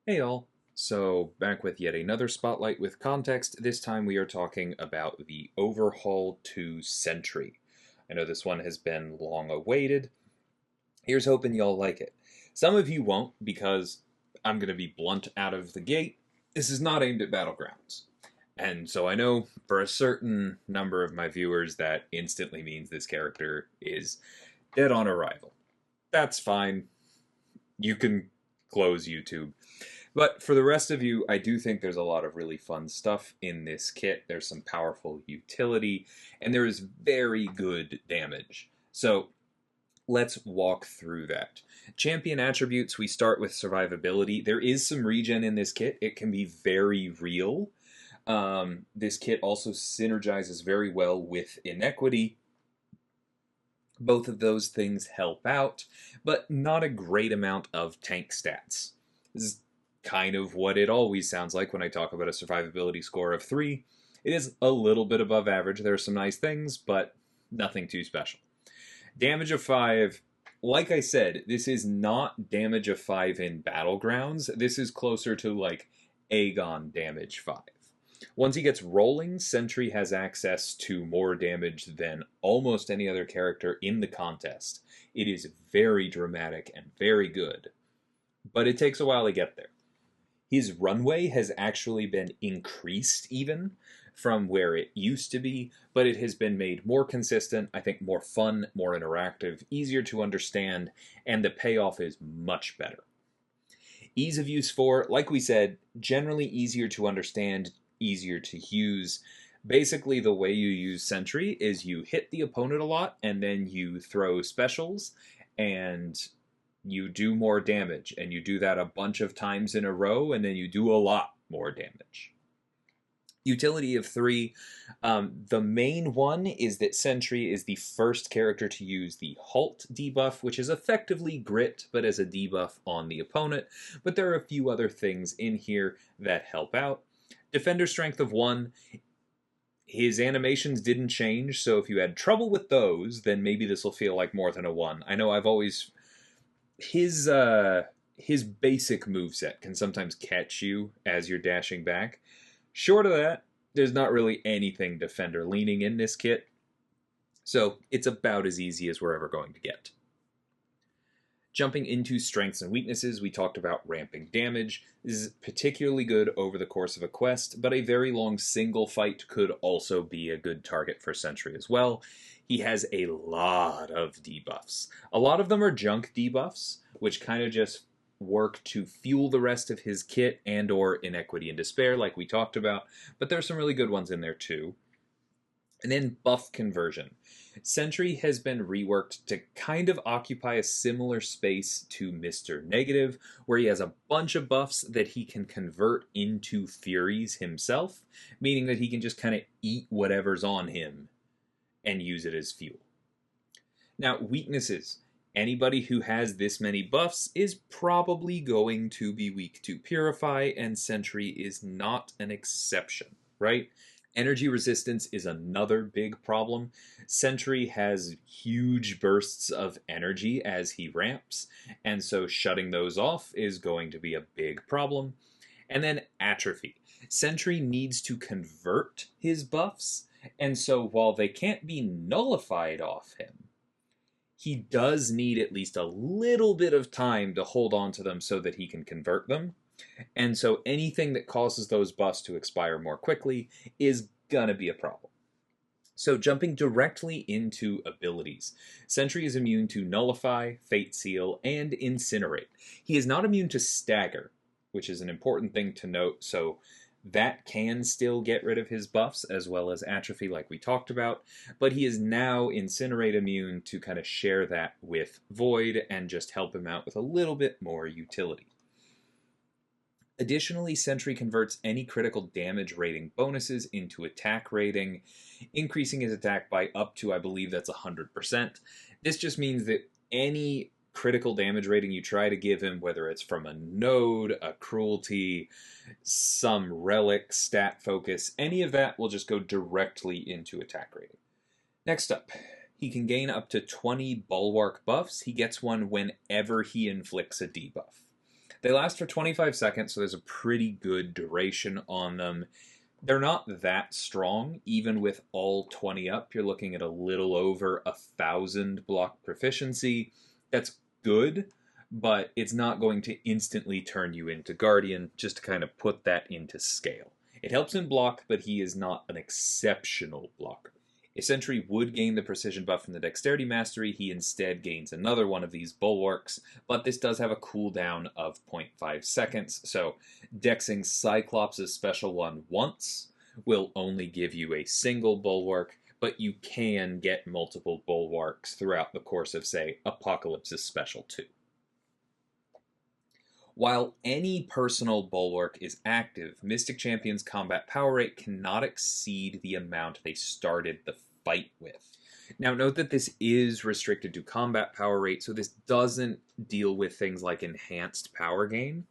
Hey all. So, back with yet another Spotlight with context. This time we are talking about the overhaul to Sentry. I know this one has been long awaited. Here's hoping y'all like it. Some of you won't, because I'm going to be blunt out of the gate. This is not aimed at Battlegrounds. And so I know for a certain number of my viewers that instantly means this character is dead on arrival. That's fine. You can close YouTube. But for the rest of you, I do think there's a lot of really fun stuff in this kit. There's some powerful utility, and there is very good damage. So let's walk through that. Champion attributes, we start with survivability. There is some regen in this kit. It can be very real. This kit also synergizes very well with inequity. Both of those things help out, but not a great amount of tank stats. This is kind of what it always sounds like when I talk about a survivability score of 3. It is a little bit above average. There are some nice things, but nothing too special. Damage of 5, like I said, this is not damage of 5 in Battlegrounds. This is closer to like Aegon damage 5. Once he gets rolling, Sentry has access to more damage than almost any other character in the contest. It is very dramatic and very good, but it takes a while to get there. His runway has actually been increased even from where it used to be, but it has been made more consistent, I think more fun, more interactive, easier to understand, and the payoff is much better. Ease of use 4, like we said, generally easier to understand, easier to use. Basically, the way you use Sentry is you hit the opponent a lot, and then you throw specials, and you do more damage, and you do that a bunch of times in a row, and then you do a lot more damage. Utility of 3, the main one is that Sentry is the first character to use the Halt debuff, which is effectively Grit, but as a debuff on the opponent, but there are a few other things in here that help out. Defender Strength of 1, his animations didn't change, so if you had trouble with those, then maybe this will feel like more than a 1. I know I've always... His basic moveset can sometimes catch you as you're dashing back. Short of that, there's not really anything Defender leaning in this kit, so it's about as easy as we're ever going to get. Jumping into strengths and weaknesses, we talked about ramping damage. This is particularly good over the course of a quest, but a very long single fight could also be a good target for Sentry as well. He has a lot of debuffs. A lot of them are junk debuffs, which kind of just work to fuel the rest of his kit and or inequity and despair, like we talked about, but there's some really good ones in there too. And then buff conversion. Sentry has been reworked to kind of occupy a similar space to Mr. Negative, where he has a bunch of buffs that he can convert into Furies himself, meaning that he can just kind of eat whatever's on him and use it as fuel. Now, weaknesses. Anybody who has this many buffs is probably going to be weak to Purify, and Sentry is not an exception, right? Energy resistance is another big problem. Sentry has huge bursts of energy as he ramps, and so shutting those off is going to be a big problem. And then atrophy. Sentry needs to convert his buffs, and so while they can't be nullified off him, he does need at least a little bit of time to hold on to them so that he can convert them. And so anything that causes those buffs to expire more quickly is gonna be a problem. So jumping directly into abilities. Sentry is immune to Nullify, Fate Seal, and Incinerate. He is not immune to Stagger, which is an important thing to note, so that can still get rid of his buffs, as well as Atrophy like we talked about, but he is now Incinerate immune to kind of share that with Void and just help him out with a little bit more utility. Additionally, Sentry converts any critical damage rating bonuses into attack rating, increasing his attack by up to, I believe that's 100%. This just means that any critical damage rating you try to give him, whether it's from a node, a cruelty, some relic, stat focus, any of that will just go directly into attack rating. Next up, he can gain up to 20 Bulwark Buffs. He gets one whenever he inflicts a debuff. They last for 25 seconds, so there's a pretty good duration on them. They're not that strong, even with all 20 up. You're looking at a little over 1,000 block proficiency. That's good, but it's not going to instantly turn you into Guardian, just to kind of put that into scale. It helps in block, but he is not an exceptional blocker. If Sentry would gain the precision buff from the Dexterity Mastery, he instead gains another one of these bulwarks, but this does have a cooldown of 0.5 seconds, so dexing Cyclops' special one once will only give you a single bulwark, but you can get multiple bulwarks throughout the course of, say, Apocalypse's special 2. While any personal bulwark is active, Mystic Champion's combat power rate cannot exceed the amount they started the fight with. Now note that this is restricted to combat power rate, so this doesn't deal with things like enhanced power gain,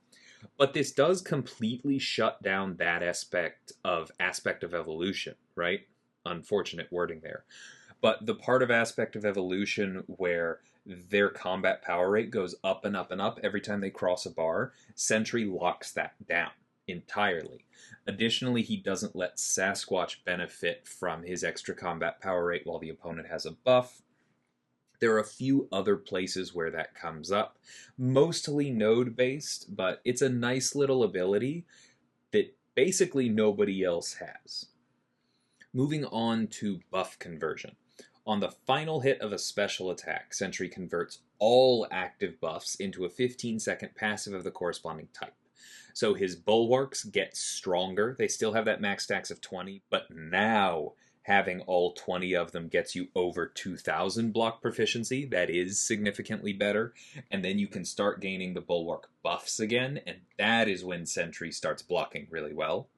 but this does completely shut down that aspect of evolution, right? Unfortunate wording there. But the part of aspect of evolution where their combat power rate goes up and up and up every time they cross a bar, Sentry locks that down entirely. Additionally, he doesn't let Sasquatch benefit from his extra combat power rate while the opponent has a buff. There are a few other places where that comes up, mostly node-based, but it's a nice little ability that basically nobody else has. Moving on to buff conversion. On the final hit of a special attack, Sentry converts all active buffs into a 15-second passive of the corresponding type. So his bulwarks get stronger. They still have that max stacks of 20, but now having all 20 of them gets you over 2,000 block proficiency. That is significantly better. And then you can start gaining the Bulwark buffs again, and that is when Sentry starts blocking really well.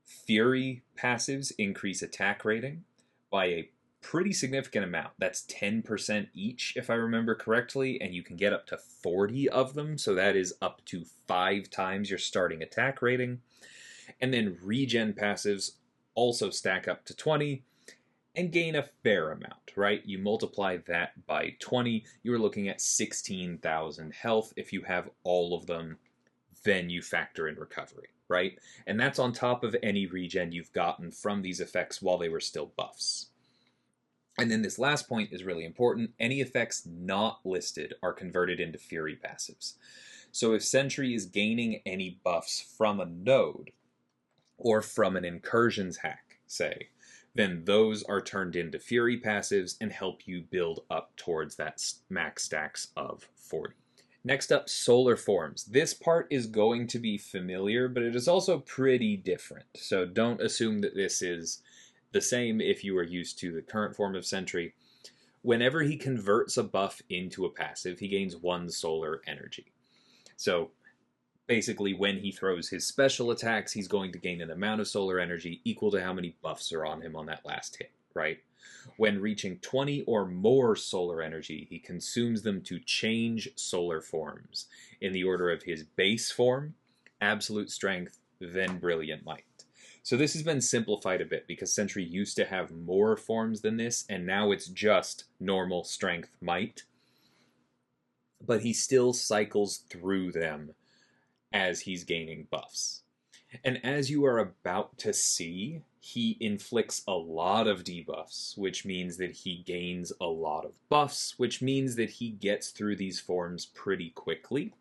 Fury passives increase attack rating by a pretty significant amount. That's 10% each, if I remember correctly, and you can get up to 40 of them, so that is up to 5 times your starting attack rating. And then regen passives also stack up to 20 and gain a fair amount, right? You multiply that by 20, you're looking at 16,000 health. If you have all of them, then you factor in recovery, right? And that's on top of any regen you've gotten from these effects while they were still buffs. And then this last point is really important. Any effects not listed are converted into Fury passives. So if Sentry is gaining any buffs from a node, or from an incursions hack, say, then those are turned into Fury passives and help you build up towards that max stacks of 40. Next up, solar forms. This part is going to be familiar, but it is also pretty different. So don't assume that this is the same if you are used to the current form of Sentry. Whenever he converts a buff into a passive, he gains 1 solar energy. So basically, when he throws his special attacks, he's going to gain an amount of solar energy equal to how many buffs are on him on that last hit, right? When reaching 20 or more solar energy, he consumes them to change solar forms in the order of his base form, absolute strength, then brilliant might. So this has been simplified a bit because Sentry used to have more forms than this, and now it's just normal strength might. But he still cycles through them as he's gaining buffs. And as you are about to see, he inflicts a lot of debuffs, which means that he gains a lot of buffs, which means that he gets through these forms pretty quickly.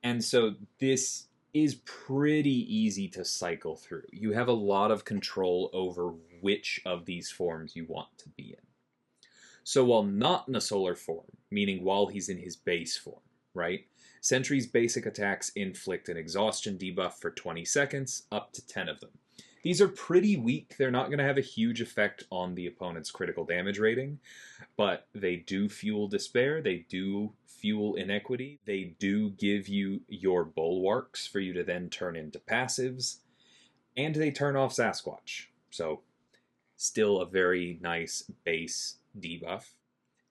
And so this is pretty easy to cycle through. You have a lot of control over which of these forms you want to be in. So while not in a solar form, meaning while he's in his base form, right? Sentry's basic attacks inflict an exhaustion debuff for 20 seconds, up to 10 of them. These are pretty weak. They're not going to have a huge effect on the opponent's critical damage rating, but they do fuel despair, they do fuel inequity, they do give you your bulwarks for you to then turn into passives, and they turn off Sasquatch. So, still a very nice base debuff.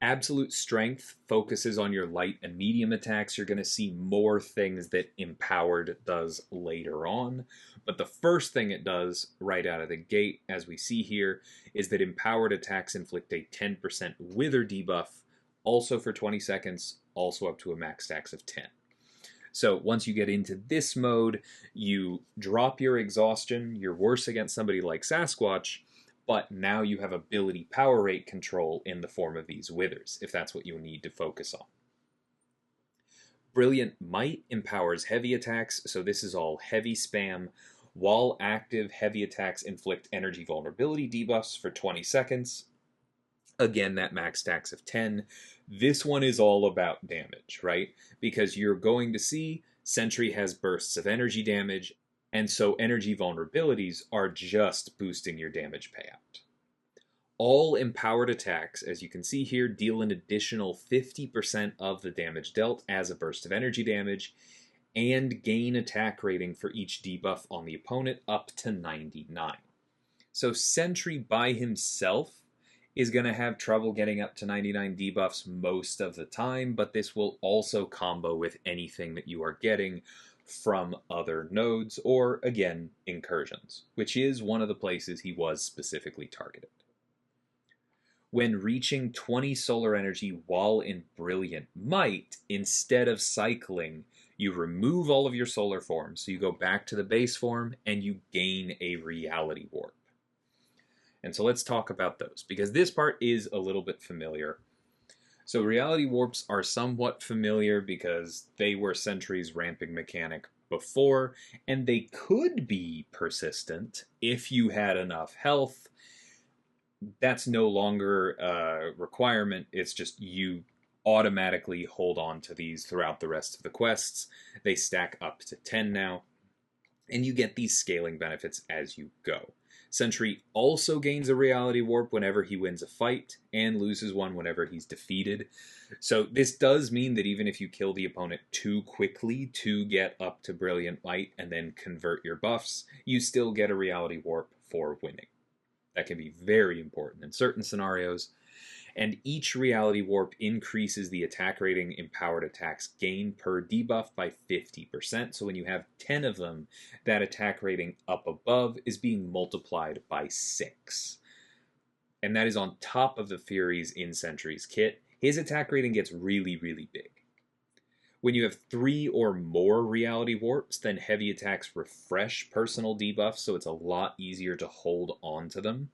Absolute strength focuses on your light and medium attacks. You're going to see more things that Empowered does later on. But the first thing it does right out of the gate, as we see here, is that Empowered attacks inflict a 10% Wither debuff, also for 20 seconds, also up to a max stacks of 10. So once you get into this mode, you drop your exhaustion, you're worse against somebody like Sasquatch, but now you have ability power rate control in the form of these withers, if that's what you need to focus on. Brilliant Might empowers heavy attacks, so this is all heavy spam. While active, heavy attacks inflict energy vulnerability debuffs for 20 seconds. Again, that max stacks of 10. This one is all about damage, right? Because you're going to see Sentry has bursts of energy damage, and so energy vulnerabilities are just boosting your damage payout. All empowered attacks, as you can see here, deal an additional 50% of the damage dealt as a burst of energy damage, and gain attack rating for each debuff on the opponent up to 99. So Sentry by himself is going to have trouble getting up to 99 debuffs most of the time, but this will also combo with anything that you are getting from other nodes or, again, incursions, which is one of the places he was specifically targeted. When reaching 20 solar energy while in Brilliant Might, instead of cycling, you remove all of your solar forms, so you go back to the base form and you gain a reality warp. And so let's talk about those, because this part is a little bit familiar. So reality warps are somewhat familiar because they were Sentry's ramping mechanic before, and they could be persistent if you had enough health. That's no longer a requirement. It's just you automatically hold on to these throughout the rest of the quests. They stack up to 10 now, and you get these scaling benefits as you go. Sentry also gains a reality warp whenever he wins a fight, and loses one whenever he's defeated. So this does mean that even if you kill the opponent too quickly to get up to Brilliant Might and then convert your buffs, you still get a reality warp for winning. That can be very important in certain scenarios. And each reality warp increases the attack rating empowered attacks gain per debuff by 50%. So when you have 10 of them, that attack rating up above is being multiplied by 6. And that is on top of the Furies in Sentry's kit. His attack rating gets really, really big. When you have 3 or more reality warps, then heavy attacks refresh personal debuffs, so it's a lot easier to hold on to them.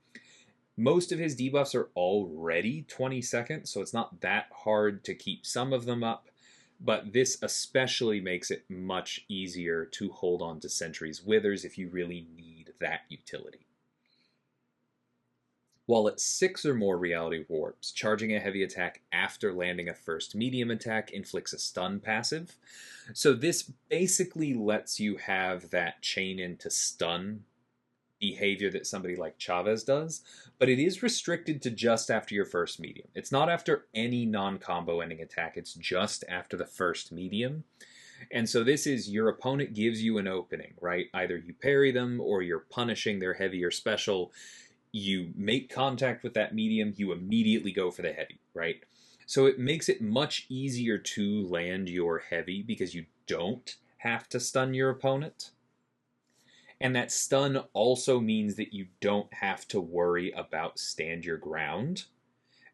Most of his debuffs are already 20 seconds, so it's not that hard to keep some of them up, but this especially makes it much easier to hold on to Sentry's withers if you really need that utility. While at 6 or more reality warps, charging a heavy attack after landing a first medium attack inflicts a stun passive. So this basically lets you have that chain into stun behavior that somebody like Chavez does, but it is restricted to just after your first medium. It's not after any non-combo ending attack, it's just after the first medium. And so this is your opponent gives you an opening, right? Either you parry them or you're punishing their heavy or special. You make contact with that medium, you immediately go for the heavy, right? So it makes it much easier to land your heavy because you don't have to stun your opponent. And that stun also means that you don't have to worry about stand your ground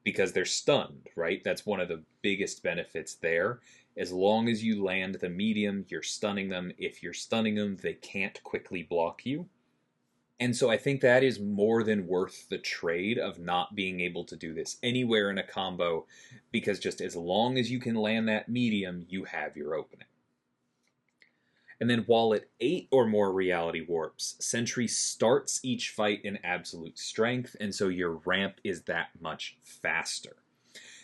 because they're stunned, right? That's one of the biggest benefits there. As long as you land the medium, you're stunning them. If you're stunning them, they can't quickly block you. And so I think that is more than worth the trade of not being able to do this anywhere in a combo, because just as long as you can land that medium, you have your opening. And then while at 8 or more reality warps, Sentry starts each fight in absolute strength, and so your ramp is that much faster.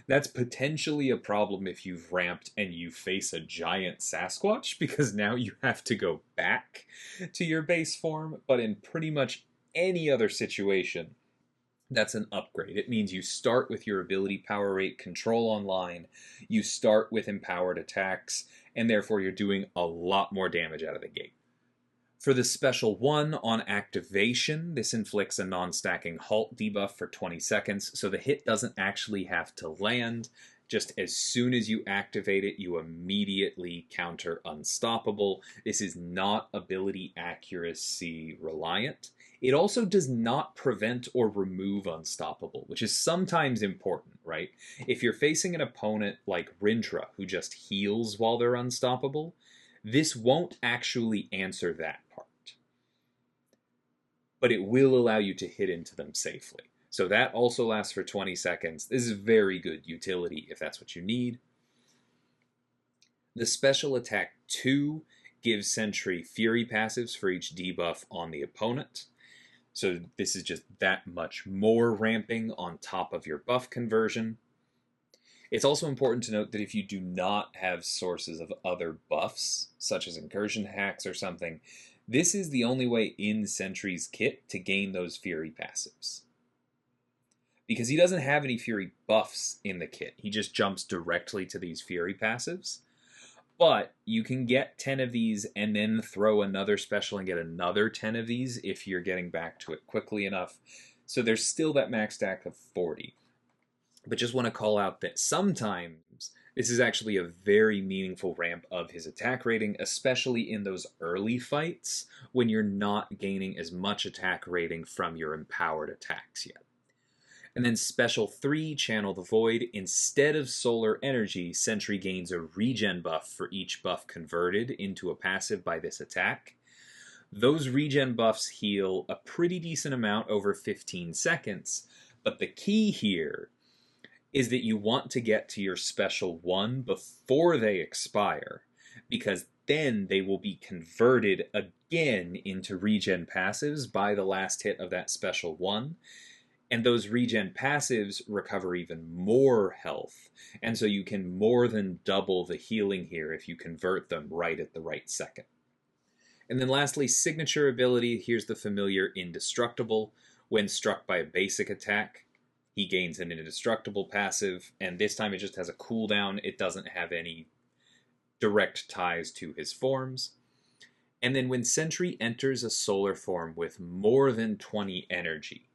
That's potentially a problem if you've ramped and you face a giant Sasquatch, because now you have to go back to your base form, but in pretty much any other situation, that's an upgrade. It means you start with your ability power rate control online, you start with empowered attacks, and therefore you're doing a lot more damage out of the gate. For the special one, on activation, this inflicts a non-stacking halt debuff for 20 seconds, so the hit doesn't actually have to land. Just as soon as you activate it, you immediately counter unstoppable. This is not ability accuracy reliant. It also does not prevent or remove unstoppable, which is sometimes important, right? If you're facing an opponent like Rintra, who just heals while they're unstoppable, This won't actually answer that part, but it will allow you to hit into them safely. So that also lasts for 20 seconds. This is very good utility if that's what you need. The special attack 2 gives Sentry Fury passives for each debuff on the opponent. So this is just that much more ramping on top of your buff conversion. It's also important to note that if you do not have sources of other buffs, such as incursion hacks or something, this is the only way in Sentry's kit to gain those Fury passives. Because he doesn't have any Fury buffs in the kit. He just jumps directly to these Fury passives. But you can get 10 of these and then throw another special and get another 10 of these if you're getting back to it quickly enough. So there's still that max stack of 40. But just want to call out that sometimes this is actually a very meaningful ramp of his attack rating, especially in those early fights when you're not gaining as much attack rating from your empowered attacks yet. And then Special 3, Channel the Void. Instead of Solar Energy, Sentry gains a regen buff for each buff converted into a passive by this attack. Those regen buffs heal a pretty decent amount over 15 seconds, but the key here is that you want to get to your Special 1 before they expire, because then they will be converted again into regen passives by the last hit of that Special 1. And those regen passives recover even more health, and so you can more than double the healing here if you convert them right at the right second. And then lastly, signature ability. Here's the familiar Indestructible. When struck by a basic attack, he gains an Indestructible passive, and this time it just has a cooldown. It doesn't have any direct ties to his forms. And then when Sentry enters a solar form with more than 20 energy,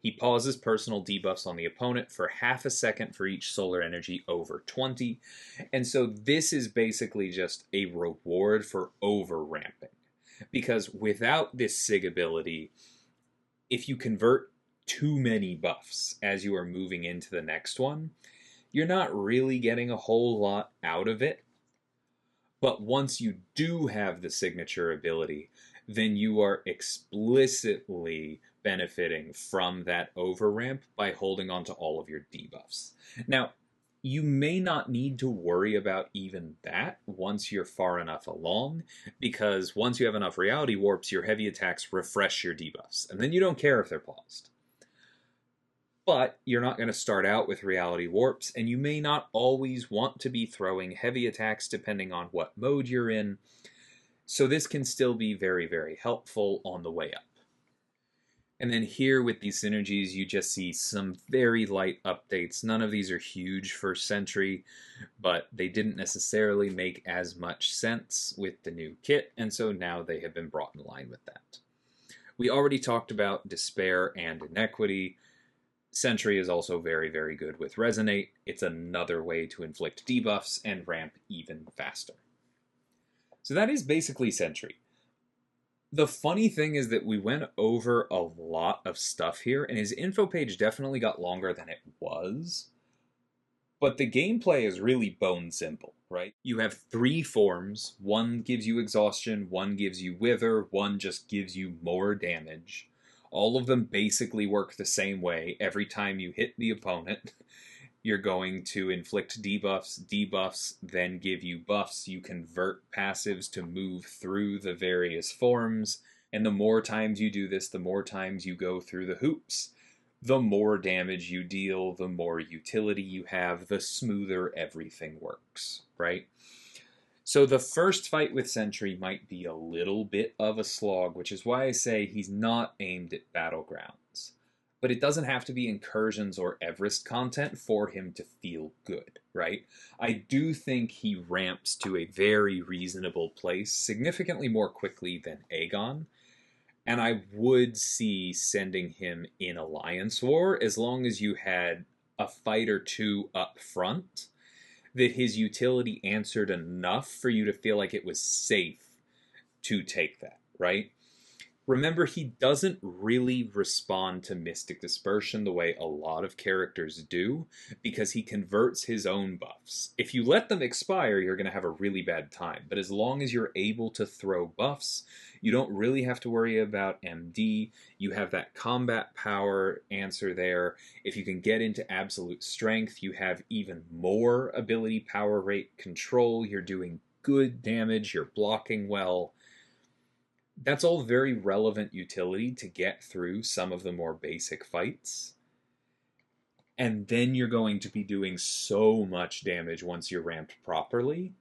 he pauses personal debuffs on the opponent for half a second for each solar energy over 20. And so this is basically just a reward for over-ramping. Because without this SIG ability, if you convert too many buffs as you are moving into the next one, you're not really getting a whole lot out of it. But once you do have the signature ability, then you are explicitly benefiting from that overramp by holding on to all of your debuffs. Now, you may not need to worry about even that once you're far enough along, because once you have enough reality warps, your heavy attacks refresh your debuffs, and then you don't care if they're paused. But you're not going to start out with reality warps, and you may not always want to be throwing heavy attacks depending on what mode you're in, so this can still be very, very helpful on the way up. And then here with these synergies, you just see some very light updates. None of these are huge for Sentry, but they didn't necessarily make as much sense with the new kit, and so now they have been brought in line with that. We already talked about Despair and Inequity. Sentry is also very, very good with Resonate. It's another way to inflict debuffs and ramp even faster. So that is basically Sentry. The funny thing is that we went over a lot of stuff here, and his info page definitely got longer than it was. But the gameplay is really bone simple, right? You have 3 forms. One gives you exhaustion, one gives you wither, one just gives you more damage. All of them basically work the same way. Every time you hit the opponent, you're going to inflict debuffs, then give you buffs. You convert passives to move through the various forms. And the more times you do this, the more times you go through the hoops, the more damage you deal, the more utility you have, the smoother everything works, right? So the first fight with Sentry might be a little bit of a slog, which is why I say he's not aimed at Battlegrounds. But it doesn't have to be Incursions or Everest content for him to feel good, right? I do think he ramps to a very reasonable place significantly more quickly than Aegon, and I would see sending him in Alliance War as long as you had a fight or two up front that his utility answered enough for you to feel like it was safe to take that, right? Remember, he doesn't really respond to Mystic Dispersion the way a lot of characters do, because he converts his own buffs. If you let them expire, you're going to have a really bad time. But as long as you're able to throw buffs, you don't really have to worry about MD. You have that combat power answer there. If you can get into absolute strength, you have even more ability power rate control. You're doing good damage, you're blocking well. That's all very relevant utility to get through some of the more basic fights. And then you're going to be doing so much damage once you're ramped properly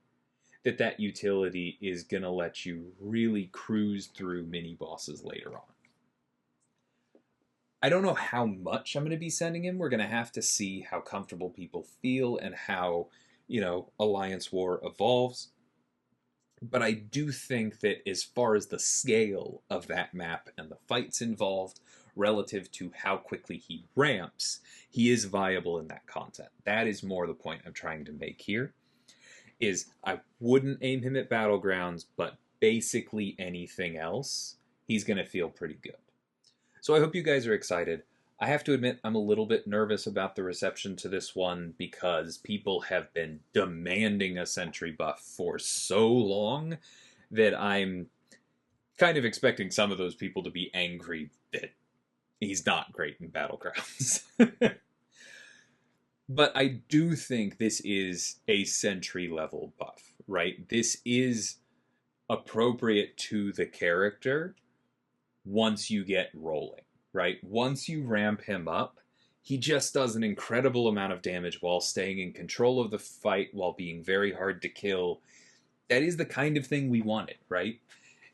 that that utility is going to let you really cruise through mini bosses later on. I don't know how much I'm going to be sending him. We're going to have to see how comfortable people feel and how, Alliance War evolves. But I do think that as far as the scale of that map and the fights involved relative to how quickly he ramps, he is viable in that content. That is more the point I'm trying to make here, is I wouldn't aim him at Battlegrounds, but basically anything else, he's going to feel pretty good. So I hope you guys are excited. I have to admit, I'm a little bit nervous about the reception to this one because people have been demanding a Sentry buff for so long that I'm kind of expecting some of those people to be angry that he's not great in Battlegrounds. But I do think this is a Sentry level buff, right? This is appropriate to the character once you get rolling. Right? Once you ramp him up, he just does an incredible amount of damage while staying in control of the fight, while being very hard to kill. That is the kind of thing we wanted, right?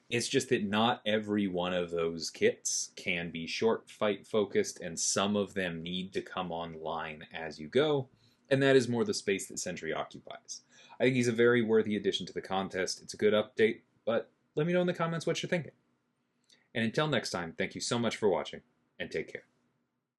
It's just that not every one of those kits can be short fight focused, and some of them need to come online as you go, and that is more the space that Sentry occupies. I think he's a very worthy addition to the contest. It's a good update, but let me know in the comments what you're thinking. And until next time, thank you so much for watching, and take care.